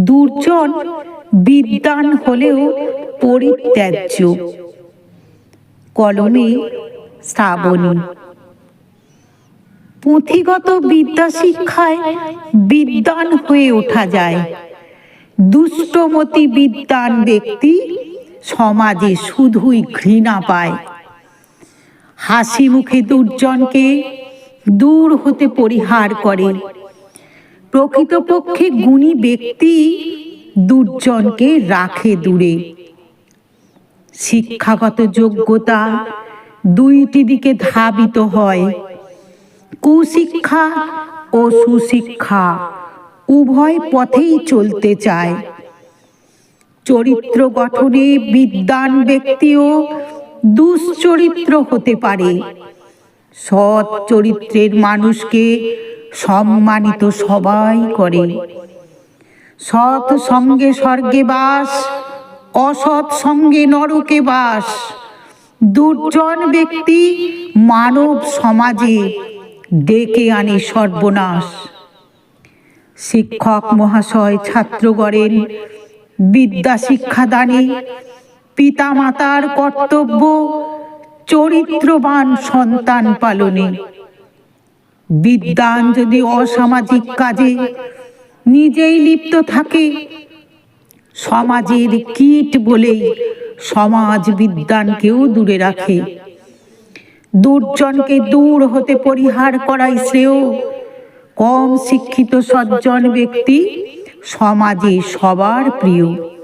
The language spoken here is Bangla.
দুর্জন বিদ্বান হলেও পরিত্যাজ্য। কলমে শ্রাবণী। পুঁথিগত বিদ্যা শিক্ষায় বিদ্বান হয়ে ওঠা যায়। দুষ্টমতি বিদ্বান ব্যক্তি সমাজে শুধুই ঘৃণা পায়। হাসি মুখে দুর্জনকে দূর হতে পরিহার করে। প্রকৃতপক্ষে গুণী ব্যক্তি দুর্জনকে রাখে দূরে। শিক্ষাগত যোগ্যতা দুইটি দিকে ধাবিত হয়। কুশিক্ষা ও সুশিক্ষা উভয় পথেই চলতে চায়। চরিত্র গঠনে বিদ্বান ব্যক্তিও দুশ্চরিত্র হতে পারে। সৎ চরিত্রের মানুষকে সম্মানিত সবাই করে। সৎ সঙ্গে স্বর্গে বাস, অসৎ সঙ্গে নরকে বাস। দুর্জন ব্যক্তি মানব সমাজে ডেকে আনে সর্বনাশ। শিক্ষক মহাশয় ছাত্রগণের বিদ্যা শিক্ষাদানে পিতামাতার কর্তব্য চরিত্রবান সন্তান পালনে। বিদ্বান যদি অসামাজিক কাজে নিজেই লিপ্ত থাকে, সমাজের কীট বলেই সমাজ বিদ্বানকেও দূরে রাখে। দুর্জনকে দূর হতে পরিহার করাই শ্রেয়। কম শিক্ষিত সজ্জন ব্যক্তি সমাজে সবার প্রিয়।